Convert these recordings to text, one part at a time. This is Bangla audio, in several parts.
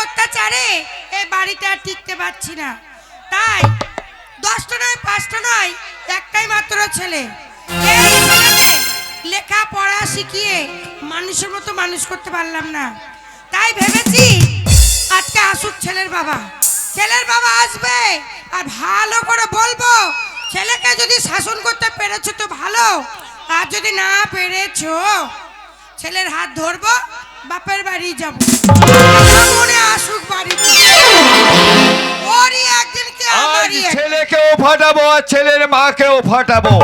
অত্যাচারে এই বাড়িতে আর টিকতে পারছি না, তাই 10টা নয় 5টা নয় একটাই মাত্র ছেলে। এই ছেলেকে লেখাপড়া শিখিয়ে মানুষের মতো মানুষ করতে পারলাম না, তাই ভেবেছি আজকে আসুক ছেলের বাবা। ছেলের বাবা আসবে আর ভালো করে বলবো, ছেলেকে যদি শাসন করতে পেরেছো তো ভালো, আর যদি না পেরেছো ছেলের হাত ধরবো, বাপের বাড়ি যাবো। মনে আসুক বাড়িতে, ওরই একদিন কি আমারই একদিন। ছেলেকেও ফাটাবো আর ছেলের মাকেও ফাটাবো।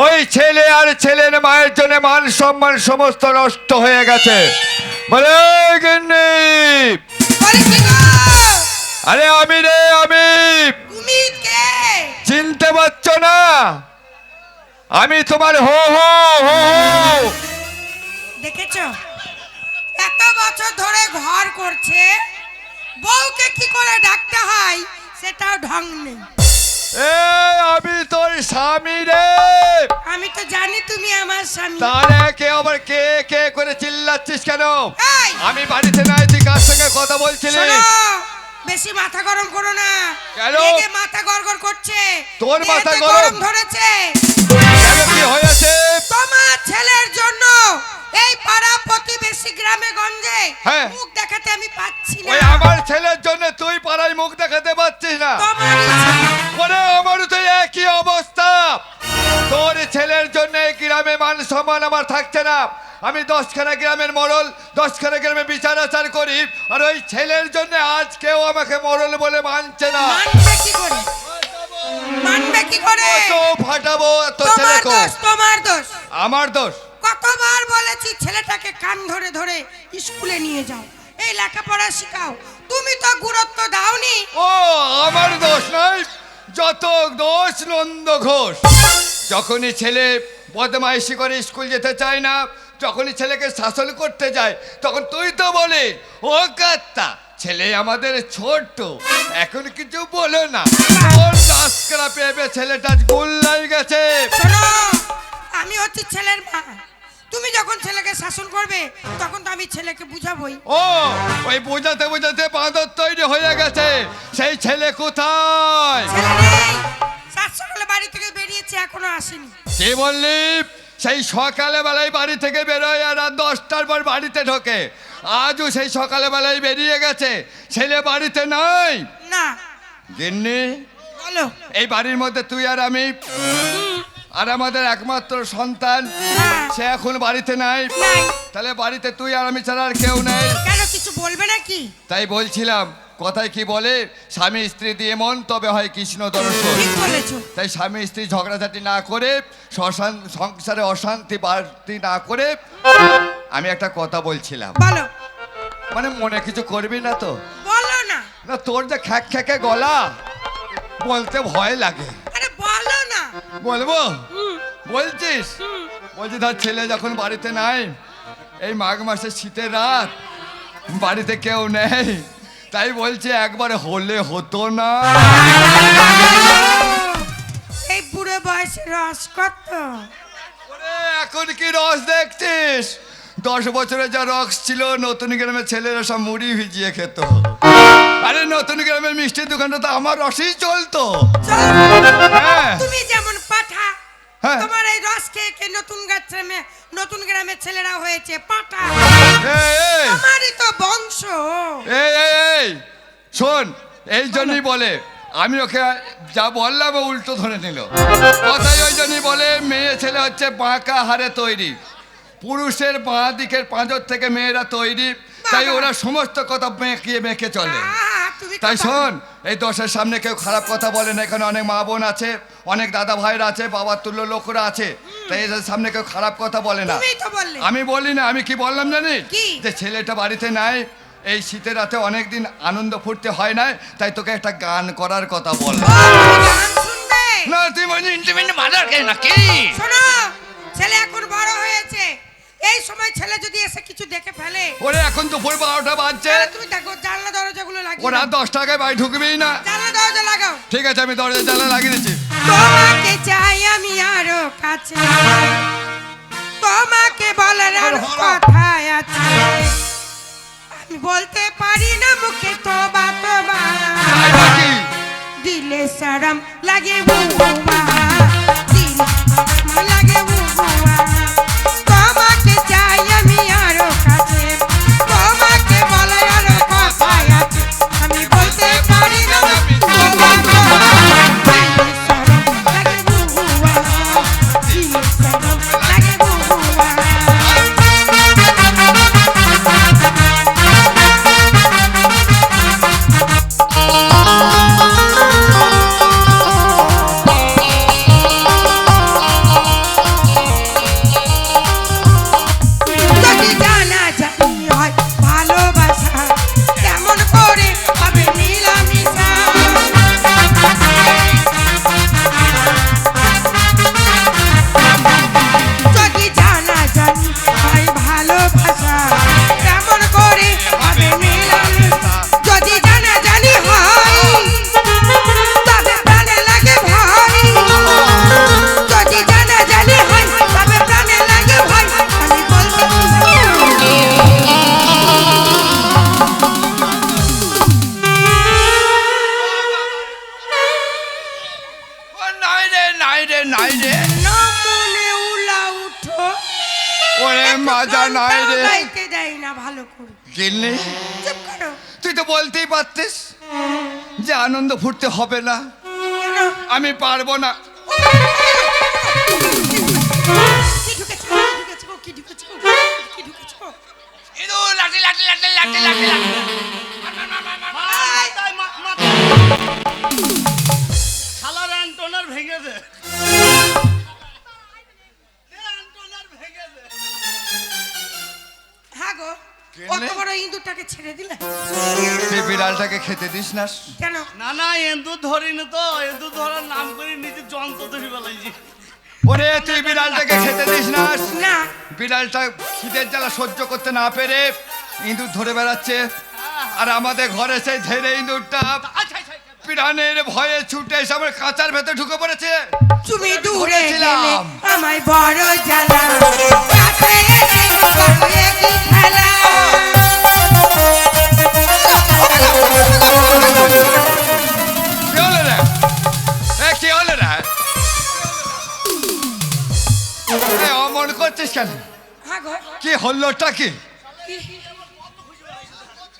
ওই ছেলে আর ছেলের মায়ের জন্য মান সম্মান সমস্ত নষ্ট হয়ে গেছে। বলে গিন্নি, বলে কি গো? আরে আমি রে, আমি। তুমি কে? চিনতে পারছো না? আমি তোমার হো হো হো হো। দেখেছো এত বছর ধরে ঘর করছে, বউকে কি করে ডাকতে হয় সেটাও ঢং নেই। আমি তোর স্বামী রে। আমি তো জানি তুমি আমার স্বামী। তাহলে কে আবার কে কে করে চিল্লাচ্ছিস কেন? এই, আমি বাড়িতে নাই, তুই কার সঙ্গে কথা বলছিলি? শোনো, বেশি মাথা গরম করো না। কেন? রেগে মাথা গড়গড় করছে। তোর মাথা দেহেতে গরম ধরেছে। কেন, কি হয়েছে? তোমার ছেলের জন্য এই পাড়া প্রতিবেশী গ্রামে গঞ্জে হ্যাঁ। মুখ দেখাতে আমি পাচ্ছি না। ওই আমার ছেলের জন্য তুই পাড়ায় মুখ দেখাতে পারছিস না? তোমারই ছেলে। ওরে আমারও তো একই অবস্থা। তোর ছেলের জন্য এই গ্রামে মান সম্মান আমার থাকছে না। আমি 10খানা গ্রামের মরল, 10খানা গ্রামে বিচার আচার করি, আর ওই ছেলের জন্য আজ কেউ আমাকে মরল বলে মানছে না। মানবে কি করে? মানবে কি করে? তো ফাটাবো তো তোমার ছেলেকে। দোষ, তোমার দোষ। আমার দোষ? কতবার বলেছি ছেলেটাকে কান ধরে ধরে স্কুলে নিয়ে যাও, এই লেখাপড়া শেখাও, তুমি তো গুরুত্ব দাওনি। ও আমার দোষ নয়, যত দোষ নন্দ ঘোষ। যখনই ছেলে বদমাইশি করে স্কুল যেতে চায় না, যখনই ছেলেকে শাসন করতে যায়, তখন তুই তো বলে ও কাত্তা, ছেলে আমাদের ছোট্ট, এখন কিছু বলো না। ওর নাস্করা পেয়ে ছেলেটা গোল্লাই গেছে। শোনো, আমি হচ্ছি ছেলের মা। তুমি যখন ছেলেকে শাসন করবে তখন তো আমি ছেলেকে বুঝাবই। ও ওই বোঝাতে বোঝাতে বাঁদর তৈরি হয়ে গেছে। সেই ছেলে কোথায়? ছেলে নেই, 7 সকালে বাড়ি থেকে বেরিয়েছে, এখনো আসেনি। কি বললি? সেই সকালে বেলায় বাড়ি থেকে বেরোয় আর রাত 10টার পর বাড়িতে ঢোকে। আজও সেই সকালে বেলায় বেরিয়ে গেছে, ছেলে বাড়িতে নাই। না। গিন্নি, বলো। এই বাড়ির মধ্যে তুই আর আমি, আর আমাদের একমাত্র সন্তান, সে এখন বাড়িতে নাই। নাই। তাহলে বাড়িতে তুই আর আমি ছাড়া আর কেউ নেই। কেন, কিছু বলবে নাকি? তাই বলছিলাম, কথায় কি বলে, স্বামী স্ত্রী দিয়ে মন তবে হয় কৃষ্ণ দর্শন। ঠিক বলেছো। তাই স্বামী স্ত্রী ঝগড়াঝাটি না করে, সংসারে অশান্তি বাড়তি না করে, আমি একটা কথা বলছিলাম। বলো। মানে মনে কিছু করবি না তো? বলো না। না, তোর যে খ্যাক খ্যাকে গলা, বলতে ভয় লাগে। আরে বলো না। বলবো? বলছিস? বলছি ধর, ছেলে যখন বাড়িতে নাই, এই মাঘ মাসের শীতের রাত, বাড়িতে কেউ নেই, তাই বলছে একবার হলে হতো না? এই বুড়ো বয়সে রস কত? ওরে, এখন কি রস দেখছিস? 10 বছরে যা রস ছিল, নতুন গ্রামের ছেলেরা সব মুড়ি ভিজিয়ে খেত। আরে নতুন গ্রামের মিষ্টির দোকানটা তো আমার রসেই চলতো। হ্যাঁ। তুমি যেমন পাঠা, হ্যাঁ। তোমার এই রস খেয়ে খেয়ে নতুন গ্রামের ছেলেরা হয়েছে পাঠা। এই, আমারই তো বংশ। এই এই এই শোন, এই জন্যই বলে, আমি ওকে যা বললাম ও উল্টো ধরে নিল। কথাই ওই জন্যই বলে, মেয়ে ছেলে হচ্ছে বাঁকা হারে তৈরি, পুরুষের বাঁ দিকের পাঁজর থেকে মেয়েরা তৈরি, তাই ওরা সমস্ত কথা মেঁকিয়ে মেঁকে চলে। তুমি তাই কথা শোন, এই দোষের সামনে কেউ খারাপ কথা বলে না। এখানে অনেক মা বোন আছে, অনেক দাদা ভাইরা আছে, বাবার তুল্য লোকরা আছে, তাই এদের সামনে কেউ খারাপ কথা বলে না। তুমিই তো বললে। আমি বলি না, আমি কি বললাম জানিস? কি? যে ছেলেটা বাড়িতে নাই, এই শীতের রাতে অনেকদিন আনন্দ ফুর্তি হয় না, তাই তোকে একটা গান করার কথা বললাম। গান শুনবে? না, তুই বলছিস ইন্টিমেন্ট মাদার কে নাকি? শোনো, ছেলে এখন বড় হয়েছে, এই সময় ছেলে যদি এসে কিছু দেখে ফেলে। ওরে এখন দুপুর 12টা বাজছে, তুমি দেখো জানলা দরজাগুলো লাগিয়ে ও রাত 10 টাকায় বাড়ি ঢুকবেই না। জানলা দরজা লাগাও। ঠিক আছে, আমি দরজা জানলা লাগিয়ে দিচ্ছি। তোমাকে চাই আমি আরো কাছে, তোমাকে বলার আর কথাই আছে, আমি আমি বলতে পারি না মুখে তোবা তোবা তাই নাকি? দিলে শরম লাগে বুবুয়া দিলে শরম লাগে বুবুয়া তোমাকে চাই আমি আরো কাছে তোমাকে বলে আরো কথা আছে আমি বলতে পারি না তোবা তোবা দিলে শরম লাগে বুবুয়া দিলে শরম লাগে বুবুয়া যদি জানা জানি হয় ভালোবাসা কেমন করে হবে মিলামিশা যদি জানা জানি হয় ভালোবাসা কেমন করে হবে মিলামিশা যদি জানা জানি হয় তবে প্রাণে লাগে ভয় যদি জানা জানি হয় তবে প্রাণে লাগে ভয় আমি বলতে ও নাই রে নাই রে নাই রে, না মনে উলা উঠো ওরে মাজা নাই রে। গাইতে দেয় না ভালো করে গিন্নি, চুপ করো তুই তো বলতেই পারতিস যে আনন্দ ফুটতে হবে না, কেন আমি পারবো না। কি ঢুকেছে কি ঢুকেছে কি ঢুকেছে কি ঢুকেছে ইঁদুর, লাঠি লাঠি লাঠি লাঠি লাঠি লাঠি। শালার অ্যান্টোনার ভেঙে দে অ্যান্টোনার ভেঙে দে। হ্যাঁ গো কেনে? অত বড় ইঁদুরটাকে ছেড়ে দিলে তুই বিড়ালটাকে খেতে দিস না। কেন না না এন্দুর ধরিনি তো, এন্দুর ধরার নাম করে নিজে যন্ত্র ধরে বেলাইছি। ওরে তুই বিড়ালটাকে খেতে দিস না। না বিড়ালটা খিদের জ্বালা সহ্য করতে না পেরে ইঁদুর ধরে বেড়াচ্ছে, আর আমাদের ঘরে সেই ধেরে ইঁদুরটা আচ্ছা আচ্ছা প্রাণের ভয়ে ছুটে এসে আমার কাঁচার ভেতর ঢুকে পড়েছে। তুমি দূরে গেলে ধরেছিলাম। আমায় বড় জ্বালা কাছে এসে করবে কি খেলা কি হলো রে? কি হলো রে? অমন করছিস কেন? হ্যাঁ গো কি হলোটা কি?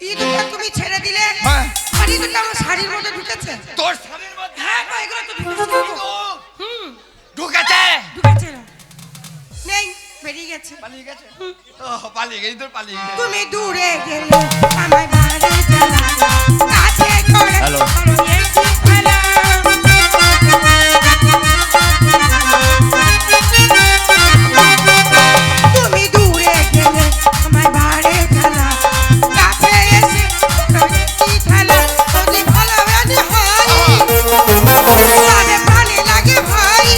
ইঁদুরটা তুমি ছেড়ে দিলে হ্যাঁ। আর ইঁদুরটা আমার শাড়ির মধ্যে ঢুকেছে তোর শাড়ির মধ্যে হ্যাঁ গো এগুলো তো ঢুকেছে হুম ঢুকেছে। ঢুকেছে না নেই বেরিয়ে গেছে পালিয়ে গেছে। ও পালিয়ে গেছে, ইঁদুর পালিয়ে গেছে। তুমি দূরে গেলে আমায় বাড়ি জ্বালা কাছে করে হ্যালো। করবে কি খেলা তুমি দূরে গেলে আমায় বাড়ি জ্বালা কাছে এসে করবে কি খেলা যদি ভালোবাসি হয় তবে প্রাণে লাগে ভাই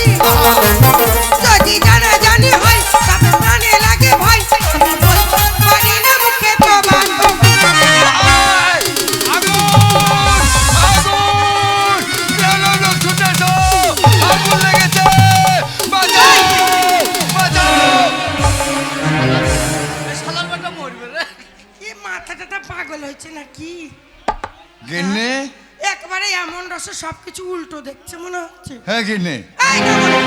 যদি জানা জানি হয় তবে প্রাণে লাগে ভয় আমি বলতে পারি না মুখে তো বান্ধব আয়! আগুন! আগুন! কেন লোক ছুটেছো? আগুন লেগেছে! বাঁচাও! বাঁচাও! এই শালার বেটা মরবে রে। এ মাথাটা পাগল হয়েছে নাকি গিন্নি, একবারে এমন রস সবকিছু উল্টো দেখছে মনে হচ্ছে হ্যাঁ গিন্নি, এই না বলো।